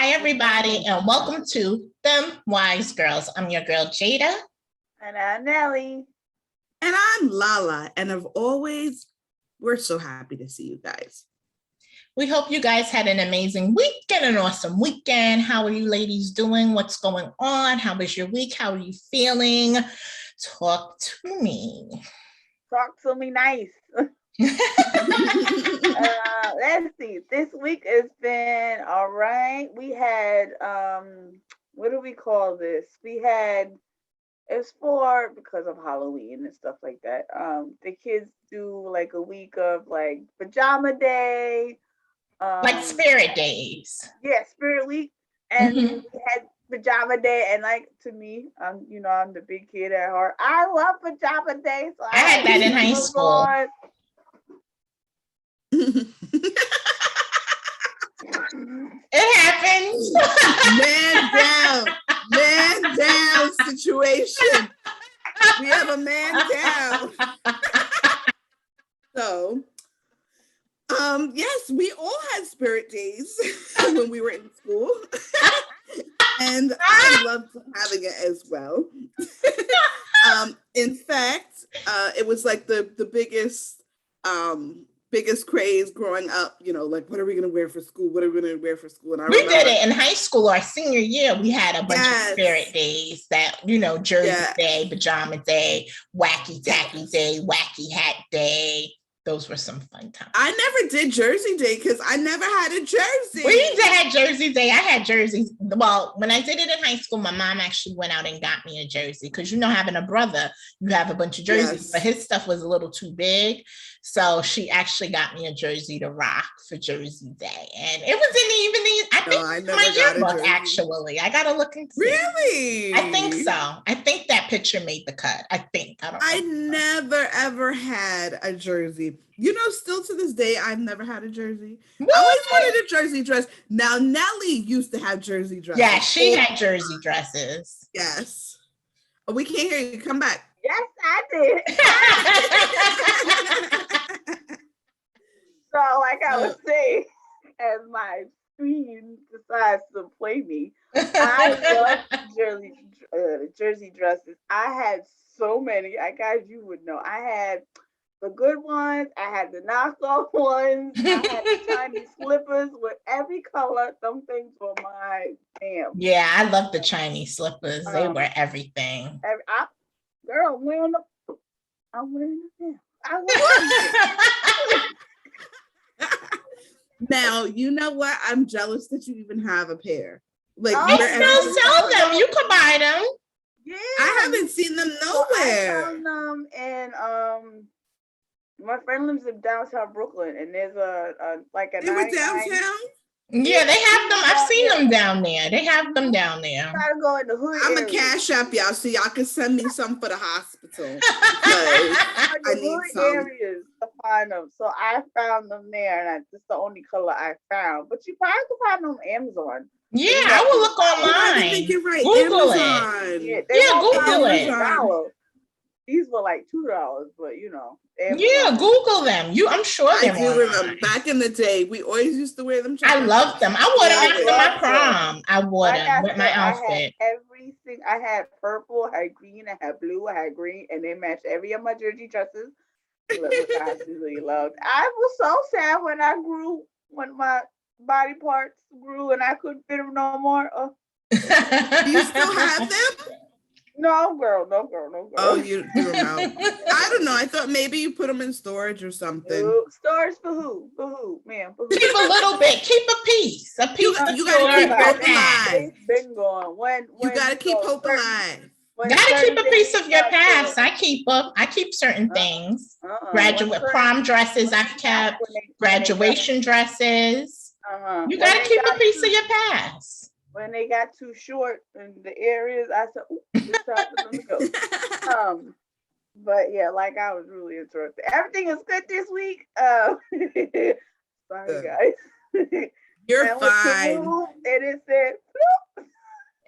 Hi, everybody, and welcome to Them Wise Girls. I'm your girl, Jada. And I'm Nelly. And I'm Lala. And as always, we're so happy to see you guys. We hope you guys had an amazing week and an awesome weekend. How are you ladies doing? What's going on? How was your week? How are you feeling? Talk to me. Talk to me nice. Let's see. This week has been all right. We had what do we call this? It's for because of Halloween and stuff like that. The kids do like a week of like pajama day. Like spirit days. Yeah, spirit week. And we had pajama day, and like to me, I'm the big kid at heart. I love pajama day. So I had that in high school. It happens. Man down situation. We have a man down. So, yes, we all had spirit days when we were in school. And I loved having it as well. In fact, it was like the biggest craze growing up, like, what are we going to wear for school? What are we going to wear for school? And we did it in high school. Our senior year, we had a bunch of spirit days that, Jersey Day, pajama day, wacky tacky day, wacky hat day. Those were some fun times. I never did Jersey Day because I never had a jersey. We had Jersey Day. I had jerseys. Well, when I did it in high school, my mom actually went out and got me a jersey because, having a brother, you have a bunch of jerseys, but his stuff was a little too big. So she actually got me a jersey to rock for Jersey Day. And it was in the evening. I think my yearbook, actually. I got to look and see. Really? I think so. I think that picture made the cut. I think. I never, ever had a jersey. Still to this day, I've never had a jersey. What? I always wanted a jersey dress. Now, Nelly used to have jersey dresses. Yeah, she had jersey dresses. Yes. Oh, we can't hear you. Come back. Yes, I did. So, like I was saying, as my screen decides to play me, I love jersey dresses. I had so many. Guys, you would know. I had the good ones. I had the knockoff ones. I had the Chinese slippers with every color. Some things were my damn. Yeah, I love the Chinese slippers. They were everything. I'm wearing them. Now, you know what? I'm jealous that you even have a pair. Like, they still sell them. You can buy them. Yeah. I haven't seen them nowhere. I found them, and my friend lives in downtown Brooklyn, and there's They were downtown? Yeah, they have them. I've seen them down there. They have them down there. Gotta go in the hood. I'm a cash app, y'all, so y'all can send me some for the hospital. I need some areas to find them. So I found them there, and that's the only color I found. But you probably can find them on Amazon. Yeah, I will look online. I think you're right. Google Amazon. it. Yeah, Google it. These were like $2, but Amazon. Yeah, Google them. I'm sure I do remember back in the day. We always used to wear them. I loved them. I wore them after my prom. I wore them with my outfit. Everything. I had purple, I had green, I had blue, I had green, and they matched every of my jersey dresses. Look, I really loved. I was so sad when my body parts grew and I couldn't fit them no more. Do you still have them? No, girl. Oh, you threw them out. I don't know. I thought maybe you put them in storage or something. Storage for who? For who, ma'am? For who? Keep a little bit. Keep a piece. You gotta keep hope alive. It's been going. When you gotta keep hope alive. Gotta keep a piece of your past. I keep certain things. Prom dresses I've kept. Graduation dresses. You gotta keep a piece of your past. When they got too short in the areas, I said, "Ooh, it's time for them to go." But yeah, like I was really interested. Everything is good this week. Sorry, guys. You're fine. And it said,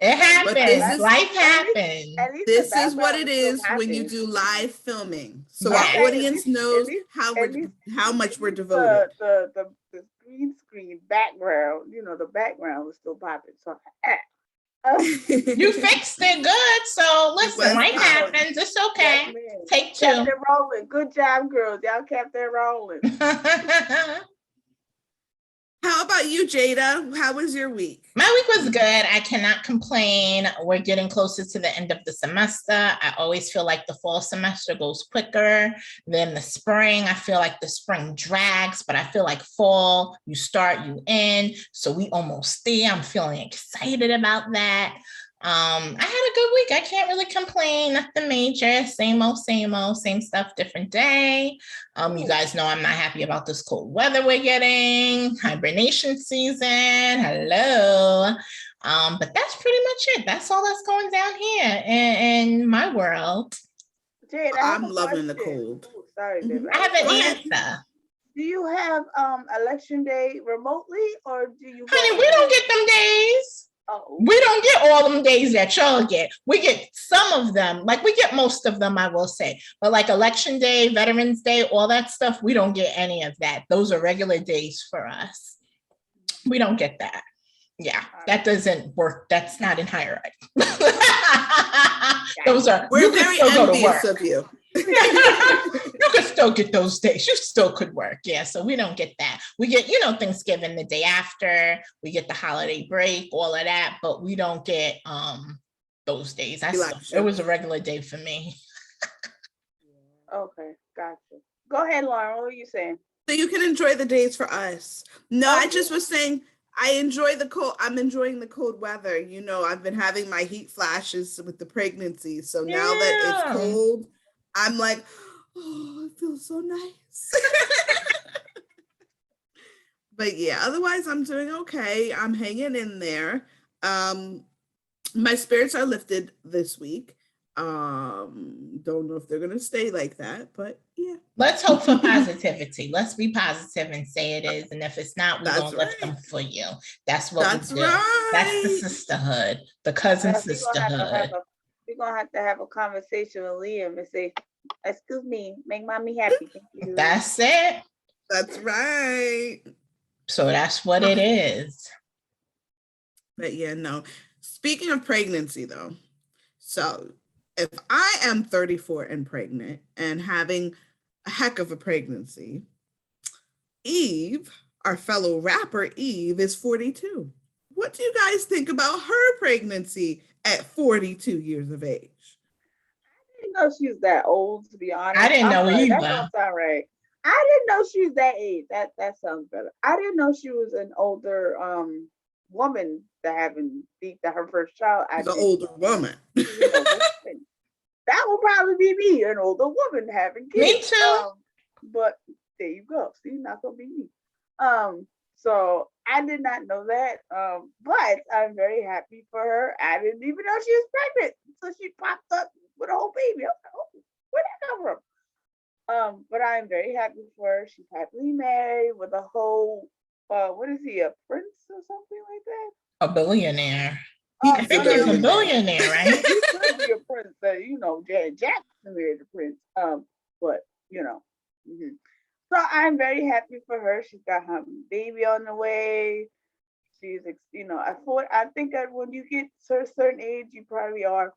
it happens. Life happens. This is what it is when you do live filming. So our audience knows how much we're devoted. The green screen background, the background was still popping. So You fixed it good. So listen, life happens. It's okay. Yes, Take kept two. it rolling. Good job, girls. Y'all kept it rolling. How about you, Jada? How was your week? My week was good. I cannot complain. We're getting closer to the end of the semester. I always feel like the fall semester goes quicker than the spring. I feel like the spring drags, but I feel like fall, you start, you end. So we almost there. I'm feeling excited about that. I had a good week. I can't really complain. Nothing major. Same old, same stuff, different day. You guys know I'm not happy about this cold weather we're getting. Hibernation season. Hello. But that's pretty much it. That's all that's going down here in my world. Jade, I'm loving the cold. Ooh, sorry, baby. I have an answer. Do you have election day remotely, or do you? Honey, we don't get them days. Oh. We don't get all them days that y'all get. We get some of them. Like we get most of them, I will say. But like Election Day, Veterans Day, all that stuff, we don't get any of that. Those are regular days for us. We don't get that. Yeah, that doesn't work. That's not in higher ed. Those are. We're very envious of you. You could still get those days. You still could work. Yeah, so we don't get that. We get, Thanksgiving the day after. We get the holiday break, all of that, but we don't get those days. It was a regular day for me. Okay, gotcha. Go ahead, Lauren. What were you saying? So you can enjoy the days for us. No, I just was saying I enjoy the cold. I'm enjoying the cold weather. I've been having my heat flashes with the pregnancy. So now that it's cold, I'm like, oh, it feels so nice. But yeah, otherwise I'm doing okay. I'm hanging in there. My spirits are lifted this week. Don't know if they're gonna stay like that, but yeah. Let's hope for positivity. Let's be positive and say it is. And if it's not, we're gonna lift them for you. That's what we do. Right. That's the sisterhood, the cousin sisterhood. We're gonna have to have a conversation with Liam and say, excuse me, make mommy happy. Thank you. That's it. That's right. So that's what it is. But yeah, no. Speaking of pregnancy though, so if I am 34 and pregnant and having a heck of a pregnancy, Eve, our fellow rapper Eve, is 42. What do you guys think about her pregnancy at 42 years of age? I didn't know she was that old, to be honest. I didn't know either. That don't sound right. I didn't know she was that age. That sounds better. I didn't know she was an older woman having her first child. She's an older woman. That will probably be me, an older woman having kids. Me too. But there you go. See, not gonna be me. So I did not know that. But I'm very happy for her. I didn't even know she was pregnant. So she popped up with a whole baby. I was like, oh, where'd that come from? But I'm very happy for her. She's happily married with a whole what is he, a prince or something like that? A billionaire. I think he's a billionaire, right? He could be a prince, Janet Jackson married a prince. But mm-hmm. So I'm very happy for her. She's got her baby on the way. She's, I think that when you get to a certain age, you probably are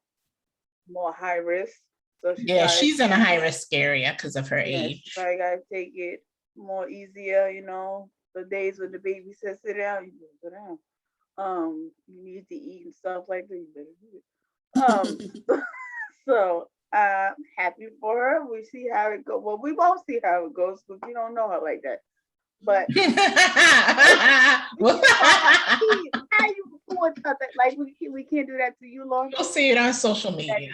more high risk. So she's in a high risk area because of her age. She probably gotta take it more easier, the days when the baby says sit down, you go down. You need to eat and stuff like that. You better do it. So I'm happy for her. We see how it goes. Well, we won't see how it goes because we don't know her like that. But how you doing something like we can't do that to you, Lauren? We'll see it on social media.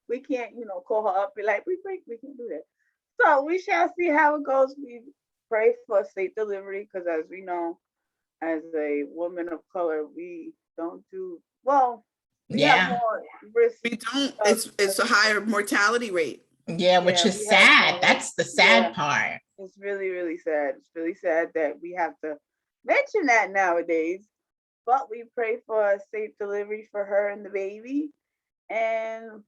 We can't, call her up and be like, we can't do that. So we shall see how it goes. We pray for a safe delivery because, as we know, as a woman of color, we don't do well. We have more risk. We don't. It's a higher mortality rate. Yeah, which is sad. That's the sad part. It's really, really sad. It's really sad that we have to mention that nowadays. But we pray for a safe delivery for her and the baby. And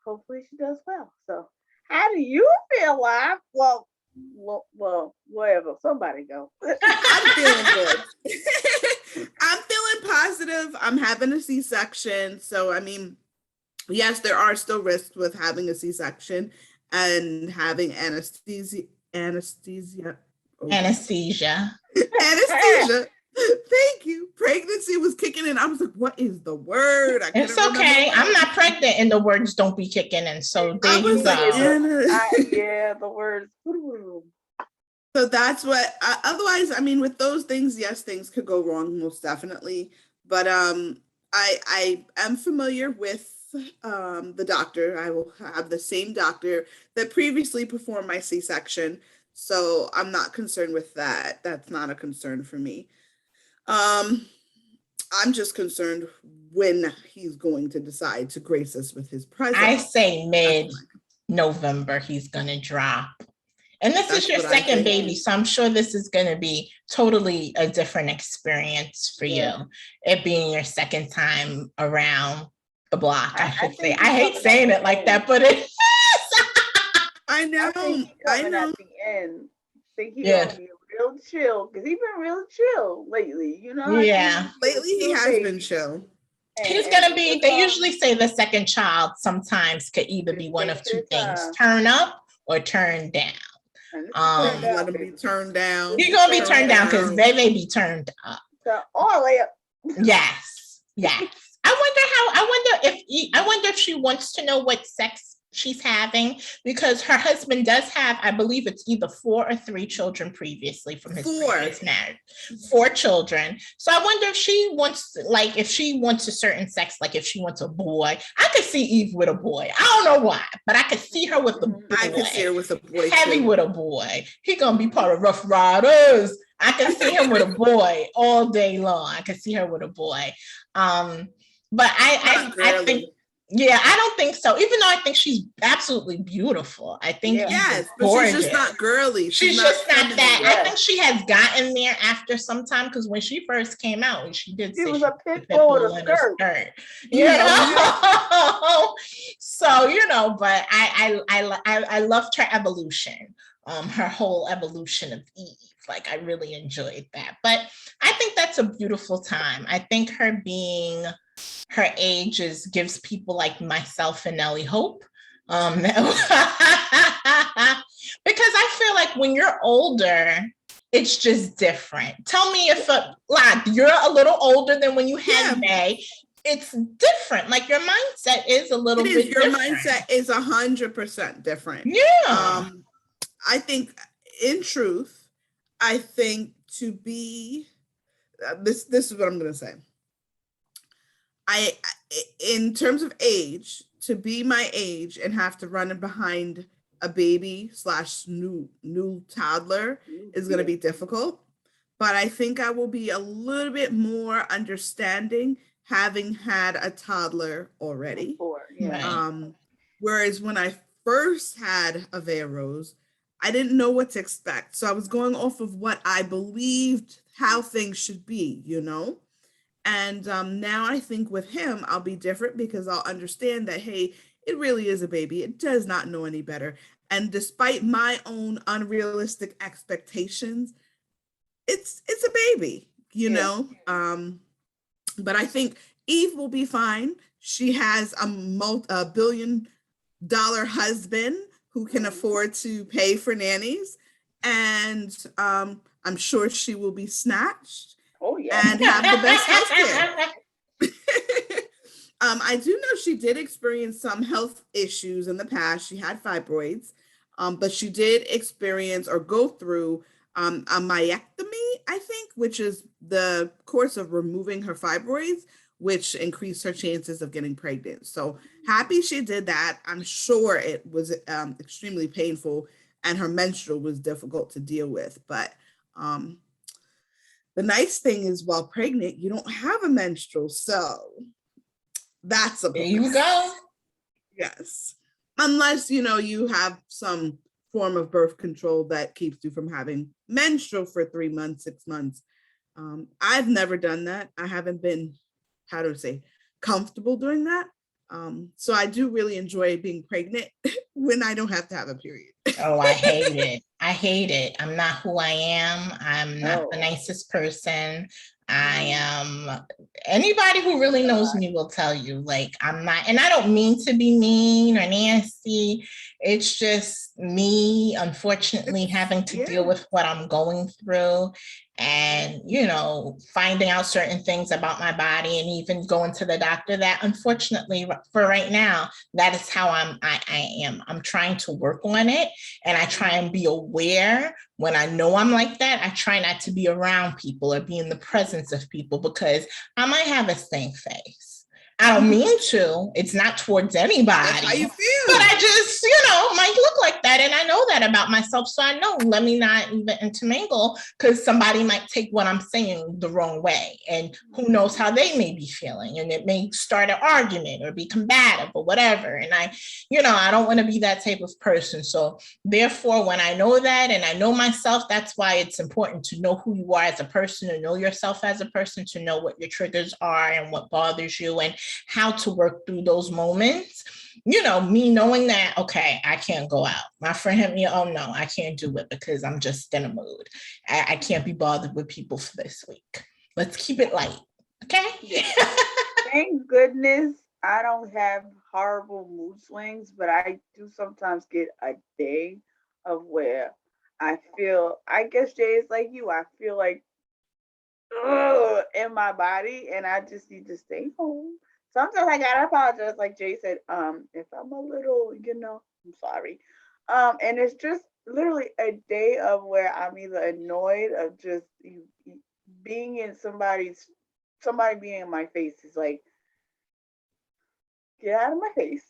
hopefully she does well. So how do you feel, Live? Well, Well, wherever somebody go. I'm feeling good. I'm feeling positive. I'm having a C-section. So, I mean, yes, there are still risks with having a C-section and having anesthesia. Anesthesia. Thank you. Pregnancy was kicking in. I was like, what is the word? I It's okay. I'm not pregnant and the words don't be kicking in. So there you go. Yeah, the words. So that's what, otherwise, I mean, with those things, yes, things could go wrong, most definitely. But I am familiar with the doctor. I will have the same doctor that previously performed my C-section. So I'm not concerned with that. That's not a concern for me. I'm just concerned when he's going to decide to grace us with his presence. I say mid-November he's going to drop. And this is your second baby, so I'm sure this is going to be totally a different experience for you. It being your second time around the block, I should say. I hate saying it like that, but it is. I know. I know. At the end, I think he's gonna be real chill because he's been real chill lately. You know. Yeah. Lately he has been chill. He's gonna be. They usually say the second child sometimes could either be one of two things: turn up or turn down. Let him be turned down. He's gonna be turned down because they may be turned up. All the way up. Yes. I wonder if she wants to know what sex she's having, because her husband does have, I believe it's either 4 or 3 children previously from his previous marriage. 4 children. So I wonder if she wants, like, if she wants a certain sex, like if she wants a boy. I could see Eve with a boy. I don't know why, but I could see her with a boy. I could see her with a boy. Heavy with a boy. He gonna be part of Rough Riders. I can see him with a boy all day long. I can see her with a boy. But I think, I don't think so. Even though I think she's absolutely beautiful. I think but she's just not girly. She's just not that. I think she has gotten there after some time, because when she first came out, she did say was a pit bull in a skirt. You know? So, you know, but I loved her evolution. Her whole evolution of Eve. Like, I really enjoyed that. But I think that's a beautiful time. I think her being her age gives people like myself and Nelly hope. Because I feel like when you're older, it's just different. Tell me if you're a little older than when you had May. It's different. Like, your mindset is a little bit different. Your mindset is 100% different. Yeah. I think, in truth, I think to be this is what I'm going to say. In terms of age, to be my age and have to run behind a baby / new toddler is going to be difficult. But I think I will be a little bit more understanding having had a toddler already. Whereas when I first had Avea Rose, I didn't know what to expect. So I was going off of what I believed how things should be, you know? And now I think with him, I'll be different because I'll understand that, hey, it really is a baby. It does not know any better. And despite my own unrealistic expectations, it's a baby, you know? But I think Eve will be fine. She has a $1 billion husband who can afford to pay for nannies. And I'm sure she will be snatched. And have the best healthcare. I do know she did experience some health issues in the past. She had fibroids, but she did experience or go through a myectomy, I think, which is the course of removing her fibroids, which increased her chances of getting pregnant. So happy she did that. I'm sure it was extremely painful and her menstrual was difficult to deal with. But the nice thing is, while pregnant, you don't have a menstrual. So that's a plus. There you go. Yes. Unless, you know, you have some form of birth control that keeps you from having menstrual for 3 months, 6 months. I've never done that. I haven't been, comfortable doing that. So I do really enjoy being pregnant when I don't have to have a period. Oh, I hate it. I hate it. I'm not who I am. I'm not the nicest person. I am, anybody who really knows me will tell you, like, I'm not, and I don't mean to be mean or nasty. It's just me, unfortunately, having to deal with what I'm going through and, you know, finding out certain things about my body and even going to the doctor that, unfortunately, for right now, that is how I am. I'm trying to work on it, and I try and be aware when I know I'm like that. I try not to be around people or be in the presence of people because I might have a stink face. I don't mean to. It's not towards anybody. That's how you feel. But I just, you know, might look like that. And I know that about myself. So I know, let me not even intermingle because somebody might take what I'm saying the wrong way. And who knows how they may be feeling. And it may start an argument or be combative or whatever. And I, you know, I don't want to be that type of person. So therefore, when I know that and I know myself, that's why it's important to know who you are as a person, to know yourself as a person, to know what your triggers are and what bothers you and how to work through those moments. You know, me knowing that, okay, I can't go out. My friend hit me, oh no, I can't do it because I'm just in a mood. I can't be bothered with people for this week. Let's keep it light. Okay. Yeah. Thank goodness I don't have horrible mood swings, but I do sometimes get a day of where I feel, I guess Jay is like you, I feel like in my body and I just need to stay home. Sometimes I gotta apologize, like Jay said, if I'm a little, you know, I'm sorry. And it's just literally a day of where I'm either annoyed of just being in somebody being in my face is like, get out of my face.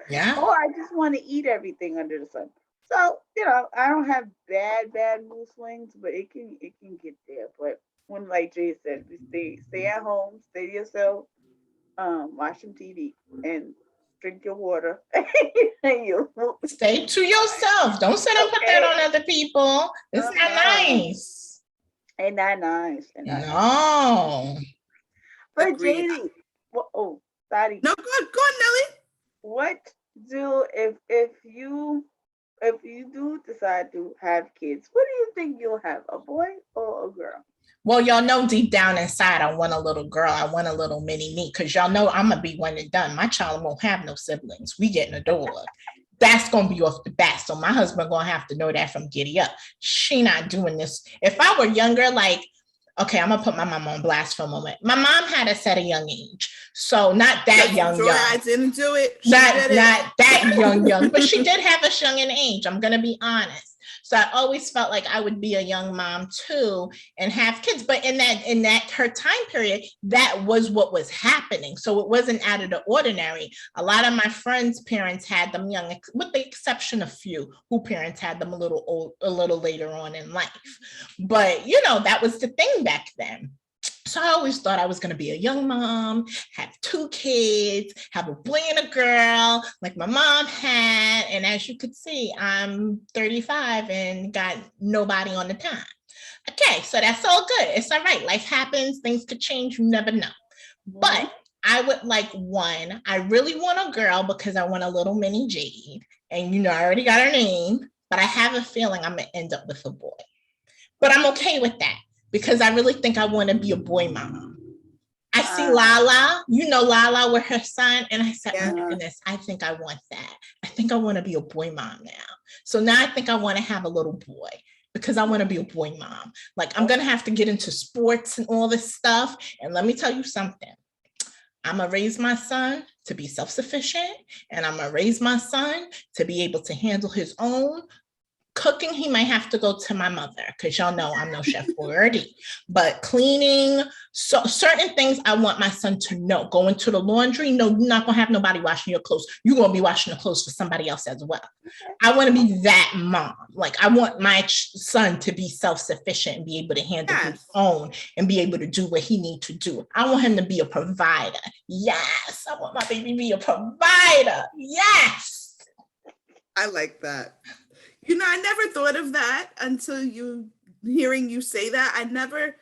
Yeah. Or I just want to eat everything under the sun. So, you know, I don't have bad mood swings, but it can get there. But when, like Jay said, we stay at home, stay to yourself, watch some TV and drink your water. And you stay to yourself. Don't sit and put that on other people. It's not nice. Ain't that nice? No. But JD, sorry. No, go on, Nelly. What do if you do decide to have kids, what do you think you'll have, a boy or a girl? Well, y'all know deep down inside, I want a little girl. I want a little mini me because y'all know I'm going to be one and done. My child won't have no siblings. We getting a daughter. That's going to be off the bat. So my husband going to have to know that from giddy up. She not doing this. If I were younger, like, okay, I'm going to put my mom on blast for a moment. My mom had us at a young age. So not that young. I didn't do it. Not that young, but she did have us young in age. I'm going to be honest. So I always felt like I would be a young mom too and have kids. But in that her time period, that was what was happening. So it wasn't out of the ordinary. A lot of my friends' parents had them young, with the exception of few who parents had them a little later on in life. But you know, that was the thing back then. So I always thought I was going to be a young mom, have 2 kids, have a boy and a girl like my mom had. And as you could see, I'm 35 and got nobody on the time. Okay, so that's all good. It's all right. Life happens. Things could change. You never know. But I would like one. I really want a girl because I want a little mini Jade. And, you know, I already got her name, but I have a feeling I'm going to end up with a boy. But I'm okay with that, because I really think I want to be a boy mom. I see Lala, you know, Lala with her son. And I said, oh my goodness, I think I want that. I think I want to be a boy mom now. So now I think I want to have a little boy because I want to be a boy mom. Like, I'm going to have to get into sports and all this stuff. And let me tell you something. I'm going to raise my son to be self-sufficient, and I'm going to raise my son to be able to handle his own. Cooking, he might have to go to my mother because y'all know I'm no chef already. But cleaning, so certain things I want my son to know. Going to the laundry, no, you're not gonna have nobody washing your clothes. You're gonna be washing the clothes for somebody else as well. I want to be that mom. Like, I want my son to be self-sufficient and be able to handle his own and be able to do what he needs to do. I want him to be a provider. Yes, I want my baby to be a provider. Yes. I like that. You know, I never thought of that until hearing you say that. I never,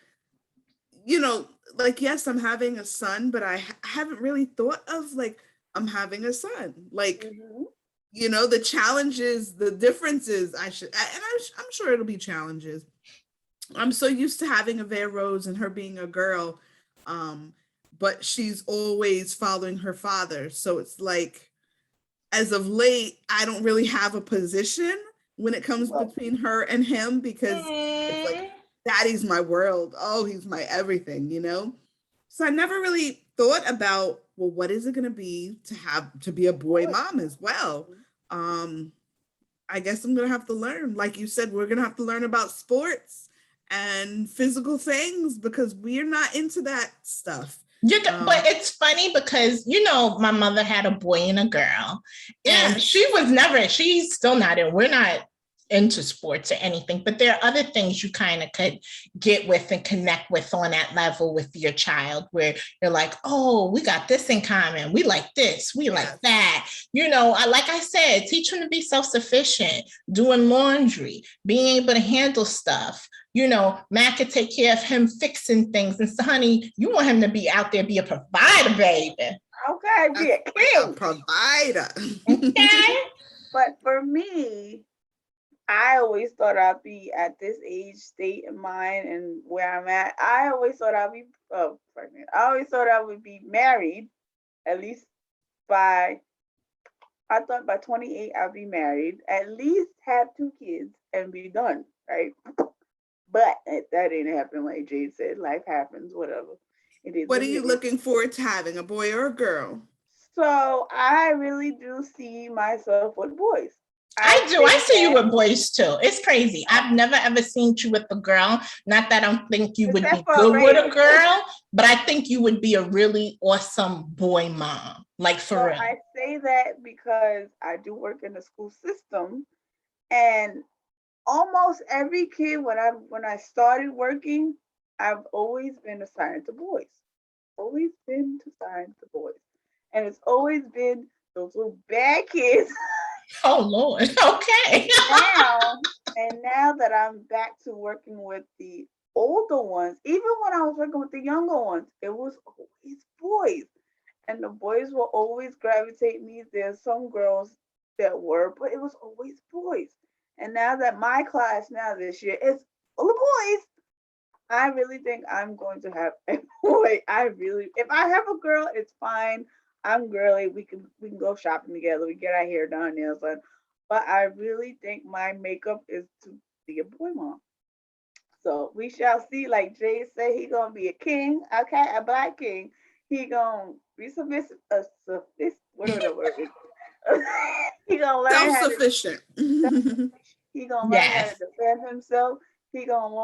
you know, like, yes, I'm having a son, but I haven't really thought of, like, I'm having a son. Like, the challenges, the differences, I'm sure it'll be challenges. I'm so used to having a Vera Rose and her being a girl, but she's always following her father. So it's like, as of late, I don't really have a position when it comes between her and him, because it's like, daddy's my world. Oh, he's my everything, So I never really thought about, well, what is it going to be to be a boy mom as well? I guess I'm going to have to learn. Like you said, we're going to have to learn about sports and physical things, because we're not into that stuff. But it's funny because, my mother had a boy and a girl, and Yes. she's still not we're not into sports or anything, but there are other things you kind of could get with and connect with on that level with your child, where you're like, oh, we got this in common. We like this, we like that. Like I said, teach them to be self-sufficient, doing laundry, being able to handle stuff. Matt could take care of him fixing things. And so, honey, you want him to be out there, be a provider, baby. Okay, be a king. A provider. Okay. But for me, I always thought I'd be at this age, state of mind, and where I'm at. I always thought I'd be pregnant. I always thought I would be married, at least I thought by 28 I'd be married, at least have 2 kids and be done, right? But that didn't happen. Like Jade said, life happens, whatever. It is. What are you looking forward to having, a boy or a girl? So I really do see myself with boys. I do. I see you with boys too. It's crazy. I've never ever seen you with a girl. Not that I don't think you would be good with a girl, but I think you would be a really awesome boy mom. Like for real. I say that because I do work in the school system, and almost every kid when I started working, I've always been assigned to boys. Always been assigned to boys. And it's always been those little bad kids. Oh Lord. Okay. now that I'm back to working with the older ones, even when I was working with the younger ones, it was always boys. And the boys will always gravitate me. There's some girls that were, but it was always boys. And now that my class now this year is full of boys, I really think I'm going to have a boy. If I have a girl, it's fine. I'm girly. We can go shopping together. We get our hair done, nails done. But I really think my makeup is to be a boy mom. So we shall see. Like Jay said, he gonna be a king, okay, a black king. He gonna be submissive, whatever the word is. He gonna learn self-sufficient. He gonna learn how to defend himself. He gonna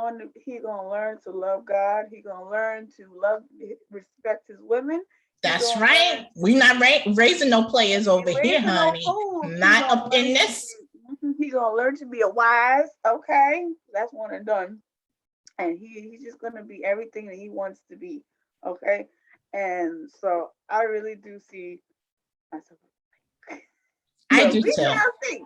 learn to love God. He gonna learn to respect his women. That's right. We're not raising no players over here, honey. Not up in this. He's gonna learn to be a wise. Okay, that's one and done. And he's just gonna be everything that he wants to be. Okay, and so I really do see myself. I do too.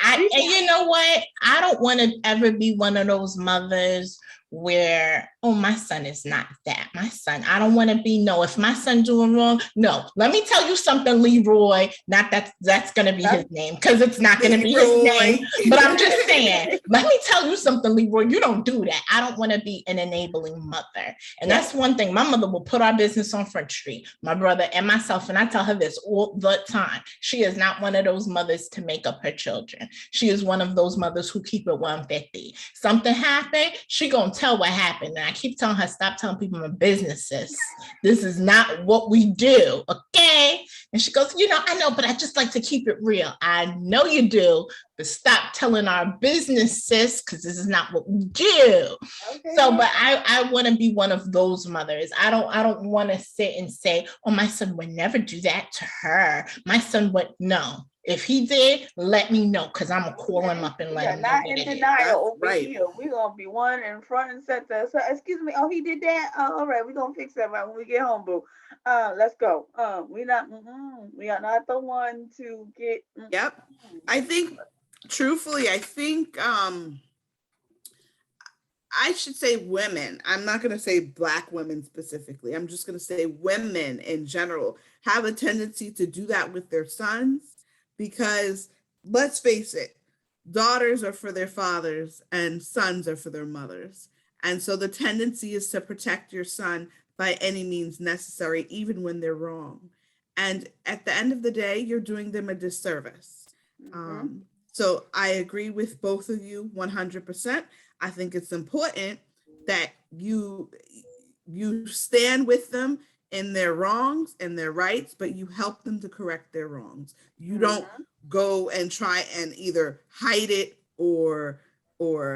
And you know what? I don't want to ever be one of those mothers where, oh, my son is not that. My son, I don't want to be, no, if my son doing wrong, no. Let me tell you something, Leroy, not that's going to be his name, because it's not going to be his name, but I'm just saying, let me tell you something, Leroy, you don't do that. I don't want to be an enabling mother. And that's one thing. My mother will put our business on Front Street, my brother and myself, and I tell her this all the time. She is not one of those mothers to make up her children. She is one of those mothers who keep it 150. Something happened, she gonna tell what happened. And I keep telling her, stop telling people my business, sis. This is not what we do, okay? And she goes, I know, but I just like to keep it real. I know you do, but stop telling our business, sis, because this is not what we do. Okay. So, but I want to be one of those mothers. I don't want to sit and say, oh, my son would never do that to her. My son would, no. If he did, let me know, because I'm going to call him up and let him know. Not in denial over here. We're going to be one in front and center. So, excuse me. Oh, he did that? All right. We're going to fix that right when we get home, boo. Let's go. We are not the one to get. Yep. I think, truthfully, I should say women. I'm not going to say Black women specifically. I'm just going to say women in general have a tendency to do that with their sons, because let's face it, daughters are for their fathers and sons are for their mothers. And so the tendency is to protect your son by any means necessary, even when they're wrong. And at the end of the day, you're doing them a disservice. So I agree with both of you 100%. I think it's important that you stand with them in their wrongs and their rights, but you help them to correct their wrongs. You don't go and try and either hide it or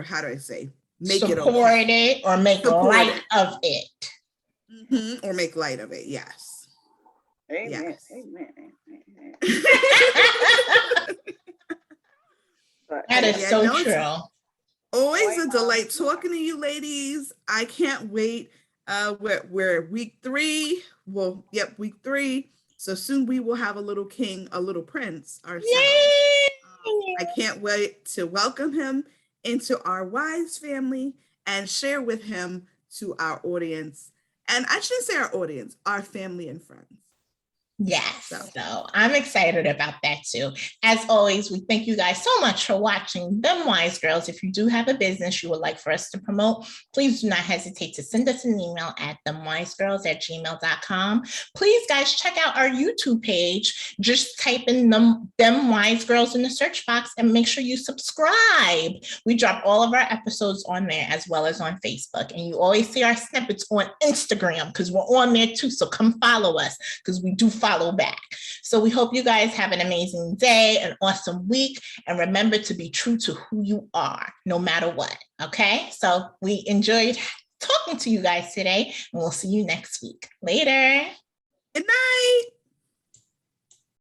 how do I say, make support it okay. it or make light of it. Or make light of it. Yes. Amen. Yes. Amen. That is so true. Always a delight talking to you ladies. I can't wait. We're week 3. Well, yep, week 3. So soon we will have a little king, a little prince ourselves. I can't wait to welcome him into our Wise family and share with him to our audience. And I shouldn't say our audience, our family and friends. Yes, so I'm excited about that too. As always, we thank you guys so much for watching Them Wise Girls. If you do have a business you would like for us to promote, please do not hesitate to send us an email at themwisegirls@gmail.com. Please, guys, check out our YouTube page. Just type in Them Wise Girls in the search box and make sure you subscribe. We drop all of our episodes on there as well as on Facebook. And you always see our snippets on Instagram because we're on there too. So come follow us because we do follow back. So we hope you guys have an amazing day, an awesome week, and remember to be true to who you are, no matter what. Okay, so we enjoyed talking to you guys today, and we'll see you next week. Later. Good night.